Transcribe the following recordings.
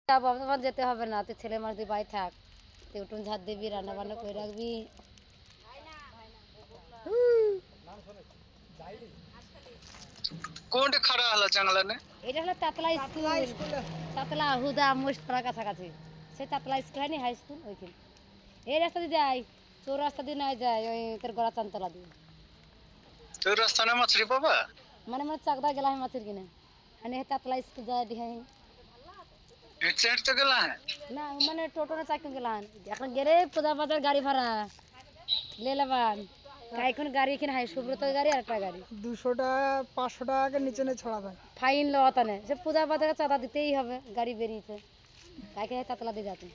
বাবা যেতে হবে না, তুই ছেলে মানুষ, তুই বাড়ি থাক, তুই উঠুন ঝাড় দিবি, রান্না বান্না করে রাখবি। কোনটা খাড়া হলো জঙ্গলে না? এটা হলো তাতলা স্কুল, তাতলা হুদা মুশপাড়া কাছাকাছি। সেই তাতলা স্কুল হয়নি, হাই স্কুল, ওইখানে। এই রাস্তা দিয়ে যাই, তোর রাস্তা দিয়ে নয় যায়, ওই তোর গড়া চানতলা দিয়ে। তুই রাস্তা না মাছরি পাবা? মানে চাকদা গেলাম মাছের কিনে, মানে তাতলা স্কুল যায় দিহাই। হেঁটে হেঁটে গেলা? না মানে টোটো না চাকরি গেলাম, এখন গেলে পূজা বাজার গাড়ি ভাড়া লেলাবান। এখন গাড়ি এখানে হাই সুব্রত গাড়ি আর একটা গাড়ি 200 টাকা 500 টাকা নিচে নিয়ে ছড়া দেয়। ফাইন লওয়াতা নেই, সে পূজা বাজারে চাঁদা দিতেই হবে, গাড়ি বেরিয়েছে তাকে তাতলা দিয়ে যাতে।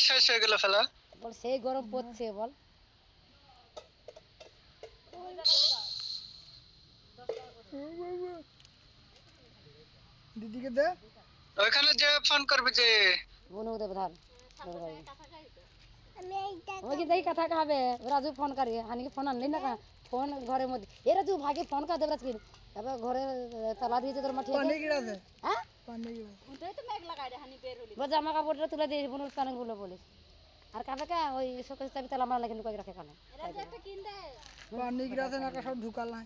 শেষ হয়ে গেল ফেলা। বল সেই গরম পড়ছে বল। দিদিকে দে, ওইখানে যে ফোন করবে যে বনু দেব ধার ওই যে দেখি কথা খাবে রাজু ফোন করি, হানি ফোন আনলি না ফোন ঘরের মধ্যে। এ রাজু ভাগে ফোন কর দেবরাজ কি, তারপর ঘরে তালা দিয়েছে তোর মাঠে। পানি গিরাছে, হ্যাঁ পানি গিরাছে। ওটাই তো মেঘ লাগাই রে, হানি বের হলি বল, জামা কাপড়টা তুলে দিয়ে বনুর স্নান গুলো বলিস। আর কাবে কা ওই শোকেস চাবি তালা মারা লাগে লুকাই রাখে কানে। পানি গিরাছে না সব ঢুকাল নাই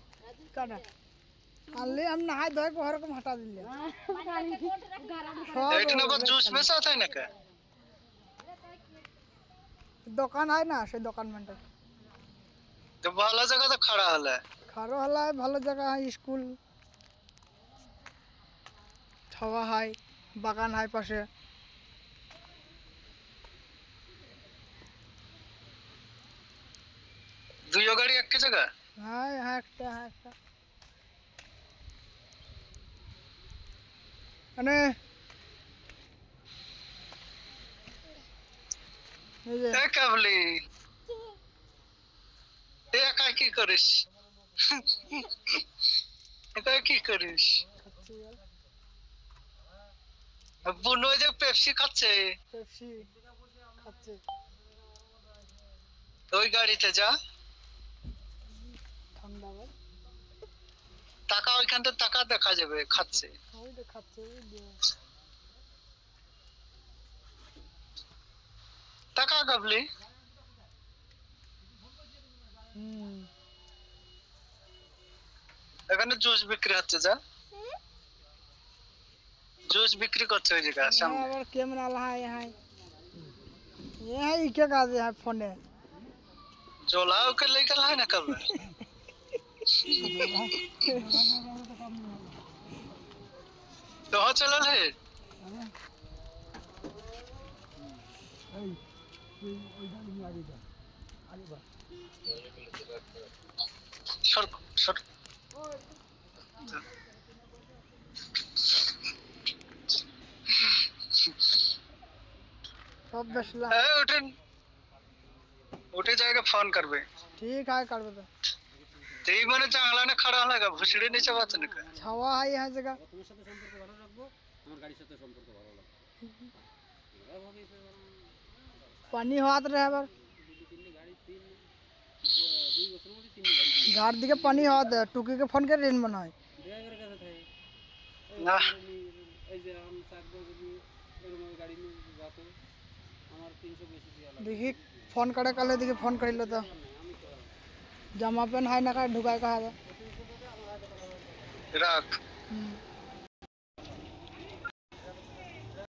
কাটা আনলে আমি নাহাই ধরে ওরকম হটা দিলে সব এইখানে আবার জুস বেচা থাকে নাকি? দোকান হয় না, সেই দোকান মেন্টে তো ভালো জায়গা তো খাড়া হলে খারো হলায় ভালো জায়গা হয়, স্কুল ছাওয়া হয়, বাগান হয় পাশে। দুইও গাড়ি এক জায়গা? হ্যাঁ হ্যাঁ একটা হ্যাঁ একটা মানে এই যে কাবলি একা কি করিস? একা কি করিস? বুনো যে পেপসি খাচ্ছে, পেপসি খাচ্ছে। ওই গাড়িতে যা, ঠান্ডা ভাই, টাকা ওইখান থেকে টাকা দেখা যাবে খাচ্ছে। ওই যে খাচ্ছে ওই যে। টাকা কাবলি এখানে জুস বিক্রি হচ্ছে, যা জুস বিক্রি করছে ওই জায়গা সামনে। আবার ক্যামেরা লাহাই হাই ये है क्या काज है फोन है जोला ओके लेकर है ना कब तो चला है सर सर सब बसला उठे उठे जाएगा फोन करबे। ठीक है कर दे तेई माने चांगला ने खड़ा लगा भुसड़ी नीचे बात न का छावा है यहां जगह তোমার সাথে সম্পর্ক ভালো রাখবো, আমার গাড়ির সাথে সম্পর্ক ভালো রাখবো। पानी हाथ रहे बार गाड़ दिके पानी हाथ टुकी के फोन कर रेन बनाए ড্রাইভারের কাছে থাকে ना এই যে আমি চাকবো যদি এরকম গাড়ি নিয়ে যাতো আমার 300 বেশি দেওয়া লাগবে। देखी फोन करे कल देखी फोन कर लो तो जमा पेन है ना का ढुकाए का है रख हम्म